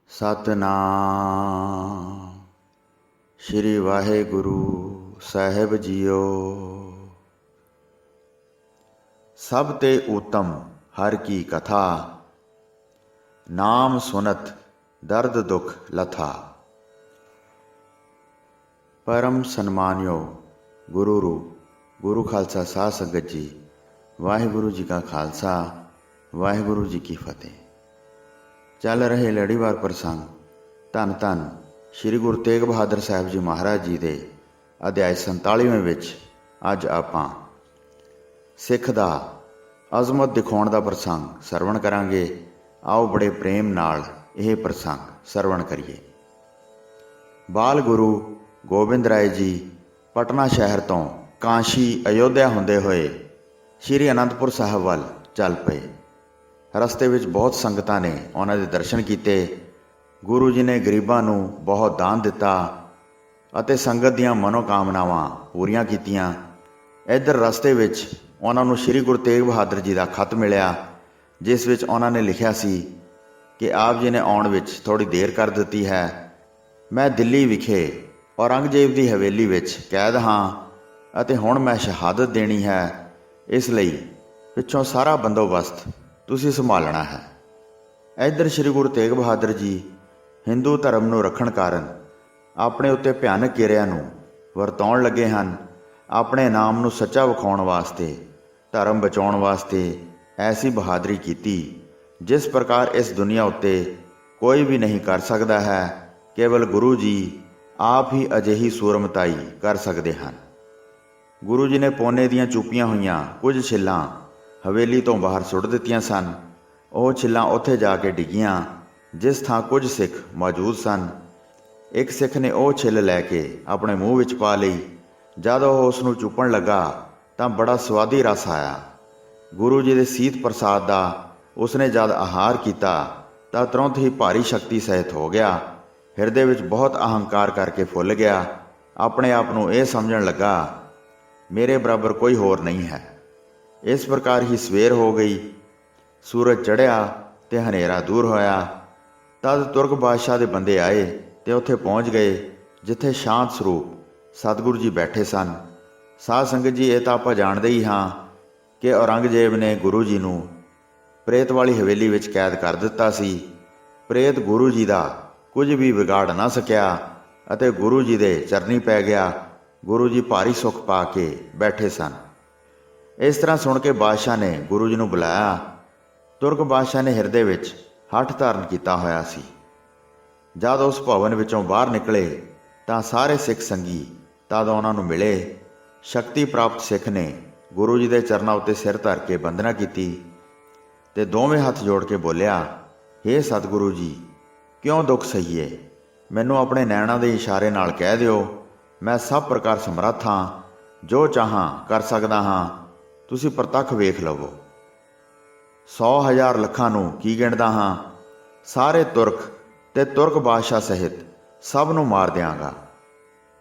ਸਤਨਾਮ ਸ਼੍ਰੀ ਵਾਹਿਗੁਰੂ ਸਾਹਿਬ JIO. ਸਭ ਤੇ ਊਤਮ ਹਰ ਕੀ ਕਥਾ, ਨਾਮ ਸੁਨਤ ਦਰਦ ਦੁਖ ਲਥਾ। ਪਰਮ ਸਨਮਾਨਿਓ ਗੁਰੂ ਰੂਪ ਗੁਰੂ ਖਾਲਸਾ ਸਾਧ ਸੰਗਤ ਜੀ, ਵਾਹਿਗੁਰੂ ਜੀ ਕਾ ਖਾਲਸਾ ਵਾਹਿਗੁਰੂ ਜੀ ਕੀ ਫਤਿਹ। ਚੱਲ ਰਹੇ ਲੜੀਵਾਰ ਪ੍ਰਸੰਗ ਧੰਨ ਧੰਨ ਸ਼੍ਰੀ ਗੁਰੂ ਤੇਗ ਬਹਾਦਰ ਸਾਹਿਬ ਜੀ ਮਹਾਰਾਜ ਜੀ ਦੇ ਅਧਿਆਇ 47ਵੇਂ ਵਿੱਚ ਅੱਜ ਆਪਾਂ ਸਿੱਖ ਦਾ ਅਜ਼ਮਤ ਦਿਖਾਉਣ ਦਾ ਪ੍ਰਸੰਗ ਸਰਵਣ ਕਰਾਂਗੇ। ਆਓ ਬੜੇ ਪ੍ਰੇਮ ਨਾਲ ਇਹ ਪ੍ਰਸੰਗ ਸਰਵਣ ਕਰੀਏ। ਬਾਲ ਗੁਰੂ ਗੋਬਿੰਦ ਰਾਏ ਜੀ ਪਟਨਾ ਸ਼ਹਿਰ ਤੋਂ ਕਾਂਸ਼ੀ ਅਯੋਧਿਆ ਹੁੰਦੇ ਹੋਏ ਸ਼੍ਰੀ ਅਨੰਦਪੁਰ ਸਾਹਿਬ ਵੱਲ ਚੱਲ ਪਏ। ਰਸਤੇ ਵਿੱਚ ਬਹੁਤ ਸੰਗਤਾਂ ਨੇ ਉਹਨਾਂ ਦੇ ਦਰਸ਼ਨ ਕੀਤੇ। ਗੁਰੂ ਜੀ ਨੇ ਗਰੀਬਾਂ ਨੂੰ ਬਹੁਤ ਦਾਨ ਦਿੱਤਾ ਅਤੇ ਸੰਗਤ ਦੀਆਂ ਮਨੋਕਾਮਨਾਵਾਂ ਪੂਰੀਆਂ ਕੀਤੀਆਂ। ਇੱਧਰ ਰਸਤੇ ਵਿੱਚ ਉਹਨਾਂ ਨੂੰ ਸ਼੍ਰੀ ਗੁਰੂ ਤੇਗ ਬਹਾਦਰ ਜੀ ਦਾ ਖੱਤ ਮਿਲਿਆ, ਜਿਸ ਵਿੱਚ ਉਹਨਾਂ ਨੇ ਲਿਖਿਆ ਸੀ ਕਿ ਆਪ ਜੀ ਨੇ ਆਉਣ ਵਿੱਚ ਥੋੜ੍ਹੀ ਦੇਰ ਕਰ ਦਿੱਤੀ ਹੈ। ਮੈਂ ਦਿੱਲੀ ਵਿਖੇ ਔਰੰਗਜ਼ੇਬ ਦੀ ਹਵੇਲੀ ਵਿੱਚ ਕੈਦ ਹਾਂ ਅਤੇ ਹੁਣ ਮੈਂ ਸ਼ਹਾਦਤ ਦੇਣੀ ਹੈ, ਇਸ ਲਈ ਪਿੱਛੋਂ ਸਾਰਾ ਬੰਦੋਬਸਤ ਤੁਸੀਂ ਸੰਭਾਲਣਾ ਹੈ। ਇੱਧਰ ਸ਼੍ਰੀ ਗੁਰੂ ਤੇਗ ਬਹਾਦਰ ਜੀ ਹਿੰਦੂ ਧਰਮ ਨੂੰ ਰੱਖਣ ਕਾਰਨ ਆਪਣੇ ਉੱਤੇ ਭਿਆਨਕ ਕਿਰਿਆ ਨੂੰ ਵਰਤਾਉਣ ਲੱਗੇ ਹਨ। ਆਪਣੇ ਨਾਮ ਨੂੰ ਸੱਚਾ ਵਿਖਾਉਣ ਵਾਸਤੇ, ਧਰਮ ਬਚਾਉਣ ਵਾਸਤੇ ਐਸੀ ਬਹਾਦਰੀ ਕੀਤੀ ਜਿਸ ਪ੍ਰਕਾਰ ਇਸ ਦੁਨੀਆ ਉੱਤੇ ਕੋਈ ਵੀ ਨਹੀਂ ਕਰ ਸਕਦਾ ਹੈ। ਕੇਵਲ ਗੁਰੂ ਜੀ ਆਪ ਹੀ ਅਜਿਹੀ ਸੂਰਮਤਾਈ ਕਰ ਸਕਦੇ ਹਨ। ਗੁਰੂ ਜੀ ਨੇ ਪੋਨੇ ਦੀਆਂ ਚੁੱਪੀਆਂ ਹੋਈਆਂ ਕੁਝ ਛਿੱਲਾਂ ਹਵੇਲੀ ਤੋਂ ਬਾਹਰ ਸੁੱਟ ਦਿੱਤੀਆਂ ਸਨ। ਉਹ ਛਿੱਲਾਂ ਉੱਥੇ ਜਾ ਕੇ ਡਿੱਗੀਆਂ ਜਿਸ ਥਾਂ ਕੁਝ ਸਿੱਖ ਮੌਜੂਦ ਸਨ। ਇੱਕ ਸਿੱਖ ਨੇ ਉਹ ਛਿੱਲ ਲੈ ਕੇ ਆਪਣੇ ਮੂੰਹ ਵਿੱਚ ਪਾ ਲਈ। ਜਦ ਉਹ ਉਸ ਨੂੰ ਚੁੱਪਣ ਲੱਗਾ ਤਾਂ ਬੜਾ ਸਵਾਦੀ ਰਸ ਆਇਆ। ਗੁਰੂ ਜੀ ਦੇ ਸੀਤ ਪ੍ਰਸਾਦ ਦਾ ਉਸਨੇ ਜਦ ਆਹਾਰ ਕੀਤਾ ਤਾਂ ਤੁਰੰਤ ਹੀ ਭਾਰੀ ਸ਼ਕਤੀ ਸਹਿਤ ਹੋ ਗਿਆ। ਹਿਰਦੇ ਵਿੱਚ ਬਹੁਤ ਅਹੰਕਾਰ ਕਰਕੇ ਫੁੱਲ ਗਿਆ। ਆਪਣੇ ਆਪ ਨੂੰ ਇਹ ਸਮਝਣ ਲੱਗਾ ਮੇਰੇ ਬਰਾਬਰ ਕੋਈ ਹੋਰ ਨਹੀਂ ਹੈ। ਇਸ ਪ੍ਰਕਾਰ ਹੀ ਸਵੇਰ ਹੋ ਗਈ। ਸੂਰਜ ਚੜ੍ਹਿਆ ਤੇ ਹਨੇਰਾ ਦੂਰ ਹੋਇਆ। ਤਦ ਤੁਰਕ ਬਾਦਸ਼ਾਹ ਦੇ ਬੰਦੇ ਆਏ ਤੇ ਉੱਥੇ ਪਹੁੰਚ ਗਏ ਜਿੱਥੇ ਸ਼ਾਂਤ ਸਰੂਪ ਸਤਿਗੁਰੂ ਜੀ ਬੈਠੇ ਸਨ। ਸਾਧ ਸੰਗਤ ਜੀ, ਇਹ ਤਾਂ ਆਪਾਂ ਜਾਣਦੇ ਹੀ ਹਾਂ ਕਿ ਔਰੰਗਜ਼ੇਬ ਨੇ ਗੁਰੂ ਜੀ ਨੂੰ ਪ੍ਰੇਤ ਵਾਲੀ ਹਵੇਲੀ ਵਿੱਚ ਕੈਦ ਕਰ ਦਿੱਤਾ ਸੀ। ਪ੍ਰੇਤ ਗੁਰੂ ਜੀ ਦਾ ਕੁਝ ਵੀ ਵਿਗਾੜ ਨਾ ਸਕਿਆ ਅਤੇ ਗੁਰੂ ਜੀ ਦੇ ਚਰਨੀ ਪੈ ਗਿਆ। ਗੁਰੂ ਜੀ ਭਾਰੀ ਸੁੱਖ ਪਾ ਕੇ ਬੈਠੇ ਸਨ। ਇਸ ਤਰ੍ਹਾਂ ਸੁਣ ਕੇ ਬਾਦਸ਼ਾਹ ਨੇ ਗੁਰੂ ਜੀ ਨੂੰ ਬੁਲਾਇਆ। ਤੁਰਕ ਬਾਦਸ਼ਾਹ ਨੇ ਹਿਰਦੇ ਵਿੱਚ ਹੱਠ ਧਾਰਨ ਕੀਤਾ ਹੋਇਆ ਸੀ। ਜਦ ਉਸ ਭਵਨ ਵਿੱਚੋਂ ਬਾਹਰ ਨਿਕਲੇ ਤਾਂ ਸਾਰੇ ਸਿੱਖ ਸੰਗੀ ਤਦ ਉਹਨਾਂ ਨੂੰ ਮਿਲੇ। ਸ਼ਕਤੀ ਪ੍ਰਾਪਤ ਸਿੱਖ ਨੇ ਗੁਰੂ ਜੀ ਦੇ ਚਰਨਾਂ ਉੱਤੇ ਸਿਰ ਧਰ ਕੇ ਬੰਦਨਾ ਕੀਤੀ ਤੇ ਦੋਵੇਂ ਹੱਥ ਜੋੜ ਕੇ ਬੋਲਿਆ, ਹੇ ਸਤਿਗੁਰੂ ਜੀ, ਕਿਉਂ ਦੁੱਖ ਸਹੀਏ? ਮੈਨੂੰ ਆਪਣੇ ਨੈਣਾਂ ਦੇ ਇਸ਼ਾਰੇ ਨਾਲ ਕਹਿ ਦਿਓ। ਮੈਂ ਸਭ ਪ੍ਰਕਾਰ ਸਮਰੱਥ ਹਾਂ, ਜੋ ਚਾਹਾਂ ਕਰ ਸਕਦਾ ਹਾਂ। ਤੁਸੀਂ ਪ੍ਰਤੱਖ ਵੇਖ ਲਵੋ। 100,000 ਲੱਖਾਂ ਨੂੰ ਕੀ ਗਿਣਦਾ ਹਾਂ। ਸਾਰੇ ਤੁਰਕ ਤੇ ਤੁਰਕ ਬਾਦਸ਼ਾਹ ਸਹਿਤ ਸਭ ਨੂੰ ਮਾਰ ਦਿਆਂਗਾ।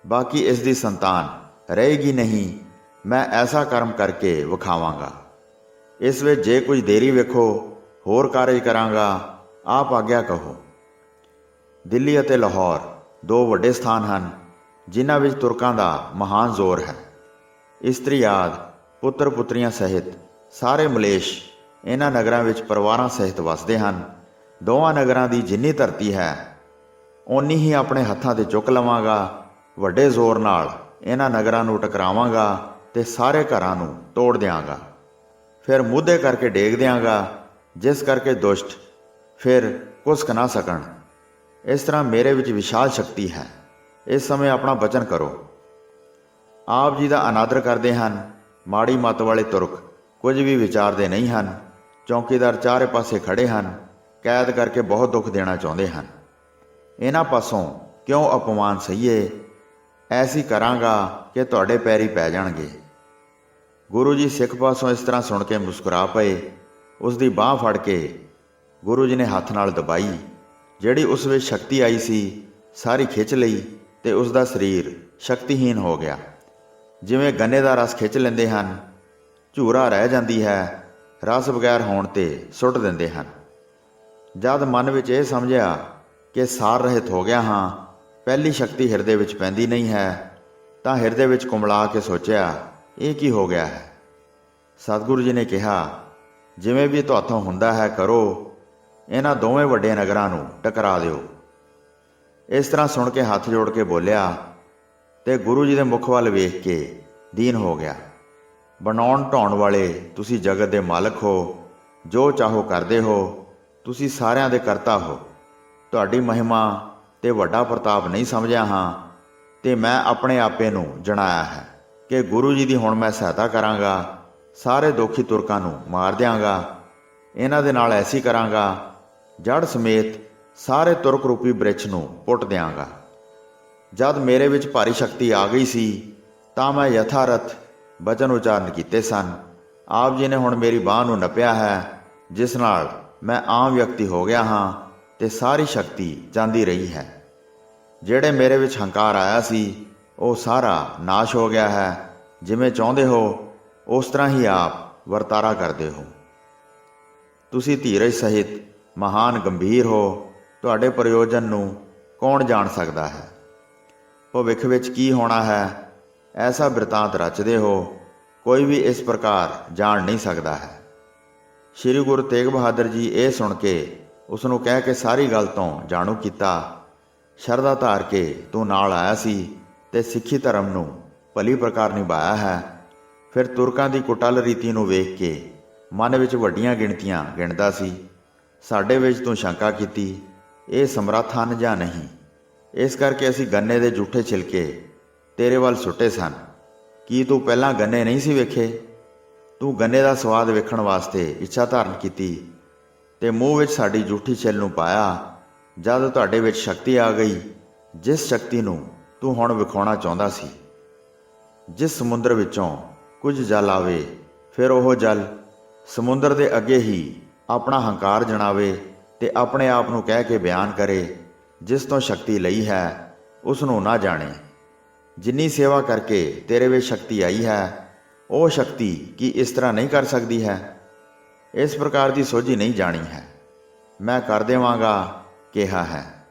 ਬਾਕੀ ਇਸ ਦੀ ਸੰਤਾਨ ਰਹੇਗੀ ਨਹੀਂ। ਮੈਂ ਐਸਾ ਕਰਮ ਕਰਕੇ ਵਿਖਾਵਾਂਗਾ। ਇਸ ਵਿੱਚ ਜੇ ਕੁਝ ਦੇਰੀ ਵੇਖੋ, ਹੋਰ ਕਾਰਜ ਕਰਾਂਗਾ। ਆਪ ਆਗਿਆ ਕਹੋ। ਦਿੱਲੀ ਅਤੇ ਲਾਹੌਰ ਦੋ ਵੱਡੇ ਸਥਾਨ ਹਨ ਜਿਨ੍ਹਾਂ ਵਿੱਚ ਤੁਰਕਾਂ ਦਾ ਮਹਾਨ ਜ਼ੋਰ ਹੈ। ਇਸਤਰੀ ਆਦਿ ਪੁੱਤਰ ਪੁੱਤਰੀਆਂ ਸਹਿਤ ਸਾਰੇ ਮਲੇਸ਼ ਇਹਨਾਂ ਨਗਰਾਂ ਵਿੱਚ ਪਰਿਵਾਰਾਂ ਸਹਿਤ ਵਸਦੇ ਹਨ। ਦੋਵਾਂ ਨਗਰਾਂ ਦੀ ਜਿੰਨੀ ਧਰਤੀ ਹੈ ਓਨੀ ਹੀ ਆਪਣੇ ਹੱਥਾਂ 'ਤੇ ਚੁੱਕ ਲਵਾਂਗਾ। ਵੱਡੇ ਜ਼ੋਰ ਨਾਲ ਇਹਨਾਂ ਨਗਰਾਂ ਨੂੰ ਟਕਰਾਵਾਂਗਾ ਤੇ ਸਾਰੇ ਘਰਾਂ ਨੂੰ ਤੋੜ ਦਿਆਂਗਾ। ਫਿਰ ਮੂਧੇ ਕਰਕੇ ਡੇਗ ਦਿਆਂਗਾ, ਜਿਸ ਕਰਕੇ ਦੁਸ਼ਟ ਫਿਰ ਕੁਸਕ ਨਾ ਸਕਣ। ਇਸ ਤਰ੍ਹਾਂ ਮੇਰੇ ਵਿੱਚ ਵਿਸ਼ਾਲ ਸ਼ਕਤੀ ਹੈ। ਇਸ ਸਮੇਂ ਆਪਣਾ ਬਚਨ ਕਰੋ। ਆਪ ਜੀ ਦਾ ਅਨਾਦਰ ਕਰਦੇ ਹਨ। ਮਾੜੀ ਮੱਤ ਵਾਲੇ ਤੁਰਕ ਕੁਝ ਵੀ ਵਿਚਾਰਦੇ ਨਹੀਂ ਹਨ। ਚੌਕੀਦਾਰ ਚਾਰੇ ਪਾਸੇ ਖੜ੍ਹੇ ਹਨ। ਕੈਦ ਕਰਕੇ ਬਹੁਤ ਦੁੱਖ ਦੇਣਾ ਚਾਹੁੰਦੇ ਹਨ। ਇਹਨਾਂ ਪਾਸੋਂ ਕਿਉਂ ਅਪਮਾਨ ਸਹੀਏ? ਐਸੀ ਕਰਾਂਗਾ ਕਿ ਤੁਹਾਡੇ ਪੈਰੀ ਪੈ ਜਾਣਗੇ। ਗੁਰੂ ਜੀ ਸਿੱਖ ਪਾਸੋਂ ਇਸ ਤਰ੍ਹਾਂ ਸੁਣ ਕੇ ਮੁਸਕਰਾ ਪਏ। ਉਸ ਦੀ ਬਾਂਹ ਫੜ ਕੇ ਗੁਰੂ ਜੀ ਨੇ ਹੱਥ ਨਾਲ ਦਬਾਈ। ਜਿਹੜੀ ਉਸ ਵਿੱਚ ਸ਼ਕਤੀ ਆਈ ਸੀ ਸਾਰੀ ਖਿੱਚ ਲਈ ਤੇ ਉਸ ਦਾ ਸਰੀਰ ਸ਼ਕਤੀਹੀਨ ਹੋ ਗਿਆ। ਜਿਵੇਂ ਗੰਨੇ ਦਾ ਰਸ ਖਿੱਚ ਲੈਂਦੇ ਹਨ, ਝੂਰਾ ਰਹਿ ਜਾਂਦੀ ਹੈ, ਰਸ ਬਗੈਰ ਹੋਣ 'ਤੇ ਸੁੱਟ ਦਿੰਦੇ ਹਨ। ਜਦ ਮਨ ਵਿੱਚ ਇਹ ਸਮਝਿਆ ਕਿ ਸਾਰ ਰਹਿਤ ਹੋ ਗਿਆ ਹਾਂ, ਪਹਿਲੀ ਸ਼ਕਤੀ ਹਿਰਦੇ ਵਿੱਚ ਪੈਂਦੀ ਨਹੀਂ ਹੈ, ਤਾਂ ਹਿਰਦੇ ਵਿੱਚ ਕੁੰਬਲਾ ਕੇ ਸੋਚਿਆ, ਇਹ ਕੀ ਹੋ ਗਿਆ ਹੈ। ਸਤਿਗੁਰੂ ਜੀ ਨੇ ਕਿਹਾ, ਜਿਵੇਂ ਵੀ ਤੁਹਾਥੋਂ ਹੁੰਦਾ ਹੈ ਕਰੋ, ਇਹਨਾਂ ਦੋਵੇਂ ਵੱਡੇ ਨਗਰਾਂ ਨੂੰ ਟਕਰਾ ਦਿਓ। ਇਸ ਤਰ੍ਹਾਂ ਸੁਣ ਕੇ ਹੱਥ ਜੋੜ ਕੇ ਬੋਲਿਆ ਤੇ ਗੁਰੂ ਜੀ ਦੇ ਮੁਖ ਵੱਲ ਵੇਖ ਕੇ ਦੀਨ ਹੋ ਗਿਆ। ਬਣਾਉਣ ਢਾਉਣ ਵਾਲੇ ਤੁਸੀਂ ਜਗਤ ਦੇ ਮਾਲਕ ਹੋ, ਜੋ ਚਾਹੋ ਕਰਦੇ ਹੋ, ਤੁਸੀਂ ਸਾਰਿਆਂ ਦੇ ਕਰਤਾ ਹੋ। ਤੁਹਾਡੀ ਮਹਿਮਾ ਤੇ ਵੱਡਾ ਪ੍ਰਤਾਪ ਨਹੀਂ ਸਮਝਿਆ ਹਾਂ, ਤੇ ਮੈਂ ਆਪਣੇ ਆਪੇ ਨੂੰ ਜਣਾਇਆ ਹੈ ਕਿ ਗੁਰੂ ਜੀ ਦੀ ਹੁਣ ਮੈਂ ਸਹਾਇਤਾ ਕਰਾਂਗਾ, ਸਾਰੇ ਦੋਖੀ ਤੁਰਕਾਂ ਨੂੰ ਮਾਰ ਦਿਆਂਗਾ। ਇਹਨਾਂ ਦੇ ਨਾਲ ਐਸੀ ਕਰਾਂਗਾ, ਜੜ ਸਮੇਤ ਸਾਰੇ ਤੁਰਕ ਰੂਪੀ ਬ੍ਰਿਛ ਨੂੰ ਪੁੱਟ ਦਿਆਂਗਾ। ਜਦ ਮੇਰੇ ਵਿੱਚ ਭਾਰੀ ਸ਼ਕਤੀ ਆ ਗਈ ਸੀ ਤਾਂ ਮੈਂ ਯਥਾਰਥ ਬਚਨ ਉਚਾਰਨ ਕੀਤੇ ਸਨ। ਆਪ ਜੀ ਨੇ ਹੁਣ ਮੇਰੀ ਬਾਂਹ ਨੂੰ ਨੱਪਿਆ ਹੈ, ਜਿਸ ਨਾਲ ਮੈਂ ਆਮ ਵਿਅਕਤੀ ਹੋ ਗਿਆ ਹਾਂ ਤੇ ਸਾਰੀ ਸ਼ਕਤੀ ਜਾਂਦੀ ਰਹੀ ਹੈ। ਜਿਹੜੇ ਮੇਰੇ ਵਿੱਚ ਹੰਕਾਰ ਆਇਆ ਸੀ ਉਹ ਸਾਰਾ ਨਾਸ਼ ਹੋ ਗਿਆ ਹੈ। ਜਿਵੇਂ ਚਾਹੁੰਦੇ ਹੋ ਉਸ ਤਰ੍ਹਾਂ ਹੀ ਆਪ ਵਰਤਾਰਾ ਕਰਦੇ ਹੋ। ਤੁਸੀਂ ਧੀਰਜ ਸਹਿਤ ਮਹਾਨ ਗੰਭੀਰ ਹੋ, ਤੁਹਾਡੇ ਪ੍ਰਯੋਜਨ ਨੂੰ ਕੌਣ ਜਾਣ ਸਕਦਾ ਹੈ। ਭਵਿੱਖ ਵਿੱਚ ਕੀ ਹੋਣਾ ਹੈ, ਐਸਾ ਬਿਰਤਾਂਤ ਰਚਦੇ ਹੋ, ਕੋਈ ਵੀ ਇਸ ਪ੍ਰਕਾਰ ਜਾਣ ਨਹੀਂ ਸਕਦਾ ਹੈ। ਸ਼੍ਰੀ ਗੁਰੂ ਤੇਗ ਬਹਾਦਰ ਜੀ ਇਹ ਸੁਣ ਕੇ ਉਸ ਨੂੰ ਕਹਿ ਕੇ ਸਾਰੀ ਗੱਲ ਤੋਂ ਜਾਣੂ ਕੀਤਾ। ਸ਼ਰਧਾ ਧਾਰ ਕੇ ਤੂੰ ਨਾਲ ਆਇਆ ਸੀ ਤੇ ਸਿੱਖੀ ਧਰਮ ਨੂੰ ਭਲੀ ਪ੍ਰਕਾਰ ਨਿਭਾਇਆ ਹੈ। ਫਿਰ ਤੁਰਕਾਂ ਦੀ ਕੁਟਲ ਰੀਤੀ ਨੂੰ ਵੇਖ ਕੇ ਮਨ ਵਿੱਚ ਵੱਡੀਆਂ ਗਿਣਤੀਆਂ ਗਿਣਦਾ ਸੀ। ਸਾਡੇ ਵਿੱਚ ਤੂੰ ਸ਼ੰਕਾ ਕੀਤੀ, ਇਹ ਸਮਰੱਥ ਹਨ ਜਾਂ ਨਹੀਂ। ਇਸ ਕਰਕੇ ਅਸੀਂ ਗੰਨੇ ਦੇ ਜੂਠੇ ਛਿਲਕੇ ਤੇਰੇ ਵੱਲ ਸੁੱਟੇ ਸਨ। ਕੀ ਤੂੰ ਪਹਿਲਾਂ ਗੰਨੇ ਨਹੀਂ ਸੀ ਵੇਖੇ? ਤੂੰ ਗੰਨੇ ਦਾ ਸਵਾਦ ਵੇਖਣ ਵਾਸਤੇ ਇੱਛਾ ਧਾਰਨ ਕੀਤੀ ਤੇ ਮੂੰਹ ਵਿੱਚ ਸਾਡੀ ਜੂਠੀ ਛਿੱਲ ਨੂੰ ਪਾਇਆ। ਜਦ ਤੁਹਾਡੇ ਵਿੱਚ ਸ਼ਕਤੀ ਆ ਗਈ, ਜਿਸ ਸ਼ਕਤੀ ਨੂੰ ਤੂੰ ਹੁਣ ਵਿਖਾਉਣਾ ਚਾਹੁੰਦਾ ਸੀ, ਜਿਸ ਸਮੁੰਦਰ ਵਿੱਚੋਂ ਕੁਝ ਜਲ ਆਵੇ, ਫਿਰ ਉਹ ਜਲ ਸਮੁੰਦਰ ਦੇ ਅੱਗੇ ਹੀ ਆਪਣਾ ਹੰਕਾਰ ਜਣਾਵੇ ਤੇ ਆਪਣੇ ਆਪ ਨੂੰ ਕਹਿ ਕੇ ਬਿਆਨ ਕਰੇ, ਜਿਸ ਤੋਂ ਸ਼ਕਤੀ ਲਈ ਹੈ ਉਸ ਨੂੰ ਨਾ ਜਾਣੇ। ਜਿੰਨੀ ਸੇਵਾ ਕਰਕੇ ਤੇਰੇ ਵਿੱਚ ਸ਼ਕਤੀ ਆਈ ਹੈ, ਉਹ ਸ਼ਕਤੀ ਕੀ ਇਸ ਤਰ੍ਹਾਂ ਨਹੀਂ ਕਰ ਸਕਦੀ ਹੈ? ਇਸ ਪ੍ਰਕਾਰ ਦੀ ਸੋਝੀ ਨਹੀਂ ਜਾਣੀ ਹੈ। ਮੈਂ ਕਰ ਦੇਵਾਂਗਾ ਕਿਹਾ ਹੈ।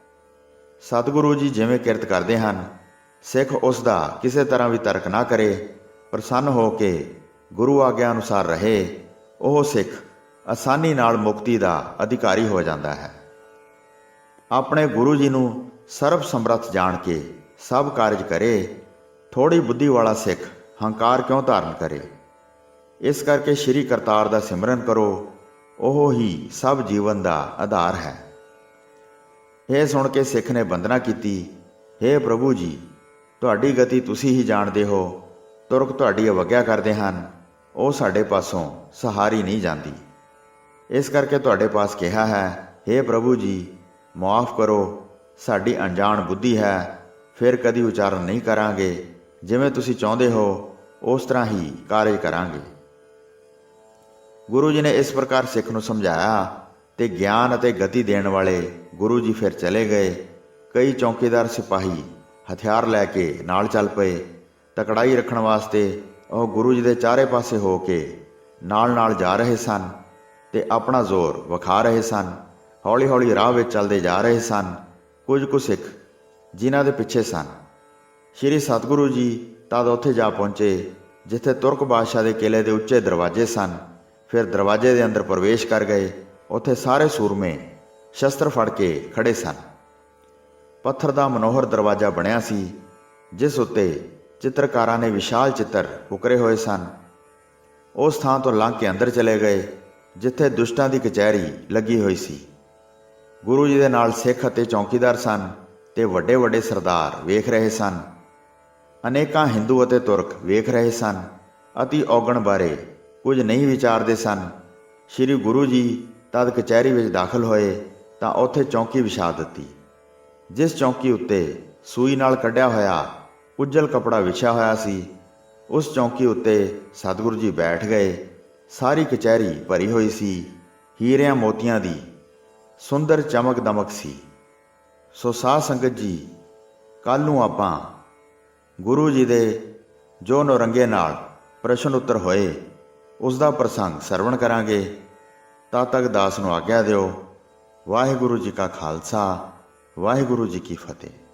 ਸਤਿਗੁਰੂ ਜੀ ਜਿਵੇਂ ਕਿਰਤ ਕਰਦੇ ਹਨ, ਸਿੱਖ ਉਸ ਦਾ ਕਿਸੇ ਤਰ੍ਹਾਂ ਵੀ ਤਰਕ ਨਾ ਕਰੇ, ਪ੍ਰਸੰਨ ਹੋ ਕੇ ਗੁਰੂ ਆਗਿਆ ਅਨੁਸਾਰ ਰਹੇ, ਉਹ ਸਿੱਖ ਆਸਾਨੀ ਨਾਲ ਮੁਕਤੀ ਦਾ ਅਧਿਕਾਰੀ ਹੋ ਜਾਂਦਾ ਹੈ। ਆਪਣੇ ਗੁਰੂ ਜੀ ਨੂੰ ਸਰਬ ਸਮਰੱਥ ਜਾਣ ਕੇ ਸਭ ਕਾਰਜ ਕਰੇ। ਥੋੜੀ ਬੁੱਧੀ ਵਾਲਾ ਸਿੱਖ ਹੰਕਾਰ ਕਿਉਂ ਧਾਰਨ ਕਰੇ? ਇਸ ਕਰਕੇ ਸ਼੍ਰੀ ਕਰਤਾਰ ਦਾ ਸਿਮਰਨ ਕਰੋ, ਉਹ ਹੀ ਸਭ ਜੀਵਨ ਦਾ ਆਧਾਰ ਹੈ। ਇਹ ਸੁਣ ਕੇ ਸਿੱਖ ਨੇ ਬੰਦਨਾ ਕੀਤੀ, ਹੇ ਪ੍ਰਭੂ ਜੀ, ਤੁਹਾਡੀ ਗਤੀ ਤੁਸੀਂ ਹੀ ਜਾਣਦੇ ਹੋ। ਤੁਰਕ ਤੁਹਾਡੀ ਅਵੱਗਿਆ ਕਰਦੇ ਹਨ, ਉਹ ਸਾਡੇ ਪਾਸੋਂ ਸਹਾਰੀ ਨਹੀਂ ਜਾਂਦੀ। ਇਸ ਕਰਕੇ ਤੁਹਾਡੇ ਪਾਸ ਕਿਹਾ ਹੈ, ਹੇ ਪ੍ਰਭੂ ਜੀ, ਮੁਆਫ ਕਰੋ, ਸਾਡੀ ਅਣਜਾਣ ਬੁੱਧੀ ਹੈ, ਫਿਰ ਕਦੀ ਉਚਾਰਨ ਨਹੀਂ ਕਰਾਂਗੇ। ਜਿਵੇਂ ਤੁਸੀਂ ਚਾਹੁੰਦੇ ਹੋ ਉਸ ਤਰ੍ਹਾਂ ਹੀ ਕਾਰਜ ਕਰਾਂਗੇ। ਗੁਰੂ ਜੀ ਨੇ ਇਸ ਪ੍ਰਕਾਰ ਸਿੱਖ ਨੂੰ ਸਮਝਾਇਆ ਤੇ ਗਿਆਨ ਅਤੇ ਗਤੀ ਦੇਣ ਵਾਲੇ ਗੁਰੂ ਜੀ ਫਿਰ ਚਲੇ ਗਏ। ਕਈ ਚੌਕੀਦਾਰ ਸਿਪਾਹੀ ਹਥਿਆਰ ਲੈ ਕੇ ਨਾਲ ਚੱਲ ਪਏ। ਤਕੜਾਈ ਰੱਖਣ ਵਾਸਤੇ ਉਹ ਗੁਰੂ ਜੀ ਦੇ ਚਾਰੇ ਪਾਸੇ ਹੋ ਕੇ ਨਾਲ ਨਾਲ ਜਾ ਰਹੇ ਸਨ ਤੇ ਆਪਣਾ ਜ਼ੋਰ ਵਿਖਾ ਰਹੇ ਸਨ। ਹੌਲੀ ਹੌਲੀ ਰਾਹ ਵਿੱਚ ਚੱਲਦੇ ਜਾ ਰਹੇ ਸਨ। ਕੁਝ ਕੁ ਸਿੱਖ ਜਿਨ੍ਹਾਂ ਦੇ ਪਿੱਛੇ ਸਨ। ਸ਼੍ਰੀ ਸਤਿਗੁਰੂ ਜੀ ਤਦ ਉੱਥੇ ਜਾ ਪਹੁੰਚੇ ਜਿੱਥੇ ਤੁਰਕ ਬਾਦਸ਼ਾਹ ਦੇ ਕਿਲੇ ਦੇ ਉੱਚੇ ਦਰਵਾਜ਼ੇ ਸਨ। ਫਿਰ ਦਰਵਾਜ਼ੇ ਦੇ ਅੰਦਰ ਪ੍ਰਵੇਸ਼ ਕਰ ਗਏ। ਉੱਥੇ ਸਾਰੇ ਸੂਰਮੇ ਸ਼ਸਤਰ ਫੜ ਕੇ ਖੜੇ ਸਨ। ਪੱਥਰ ਦਾ ਮਨੋਹਰ ਦਰਵਾਜ਼ਾ ਬਣਿਆ ਸੀ, ਜਿਸ ਉੱਤੇ ਚਿੱਤਰਕਾਰਾਂ ਨੇ ਵਿਸ਼ਾਲ ਚਿੱਤਰ ਉਕਰੇ ਹੋਏ ਸਨ। ਉਸ ਥਾਂ ਤੋਂ ਲੰਘ ਕੇ ਅੰਦਰ ਚਲੇ ਗਏ ਜਿੱਥੇ ਦੁਸ਼ਟਾਂ ਦੀ ਕਚਹਿਰੀ ਲੱਗੀ ਹੋਈ ਸੀ। ਗੁਰੂ ਜੀ ਦੇ ਨਾਲ ਸਿੱਖ ਅਤੇ ਚੌਕੀਦਾਰ ਸਨ ਤੇ ਵੱਡੇ ਵੱਡੇ ਸਰਦਾਰ ਵੇਖ ਰਹੇ ਸਨ। ਅਨੇਕਾਂ ਹਿੰਦੂ ਅਤੇ ਤੁਰਕ ਵੇਖ ਰਹੇ ਸਨ। ਅਤੀ ਔਗਣ ਬਾਰੇ ਕੁਝ ਨਹੀਂ ਵਿਚਾਰਦੇ ਸਨ। ਸ਼੍ਰੀ ਗੁਰੂ ਜੀ ਤਦ ਕਚਹਿਰੀ ਵਿੱਚ ਦਾਖਲ ਹੋਏ ਤਾਂ ਉੱਥੇ ਚੌਂਕੀ ਵਿਛਾ ਦਿੱਤੀ। ਜਿਸ ਚੌਂਕੀ ਉੱਤੇ ਸੂਈ ਨਾਲ ਕੱਢਿਆ ਹੋਇਆ ਉੱਜਲ ਕੱਪੜਾ ਵਿਛਿਆ ਹੋਇਆ ਸੀ, ਉਸ ਚੌਂਕੀ ਉੱਤੇ ਸਤਿਗੁਰੂ ਜੀ ਬੈਠ ਗਏ। ਸਾਰੀ ਕਚਹਿਰੀ ਭਰੀ ਹੋਈ ਸੀ, ਹੀਰਿਆਂ ਮੋਤੀਆਂ ਦੀ ਸੁੰਦਰ ਚਮਕ ਦਮਕ ਸੀ। ਸੋ ਸਾਧ ਸੰਗਤ ਜੀ, ਕੱਲ੍ਹ ਨੂੰ ਆਪਾਂ ਗੁਰੂ ਜੀ ਦੇ ਜੋ ਨੌਰੰਗੇ ਨਾਲ ਪ੍ਰਸ਼ਨ ਉੱਤਰ ਹੋਏ ਉਸ ਦਾ ਪ੍ਰਸੰਗ ਸਰਵਣ ਕਰਾਂਗੇ। ਤਦ ਤੱਕ ਦਾਸ ਨੂੰ ਆਗਿਆ ਦਿਓ। ਵਾਹਿਗੁਰੂ ਜੀ ਕਾ ਖਾਲਸਾ, ਵਾਹਿਗੁਰੂ ਜੀ ਕੀ ਫਤਿਹ।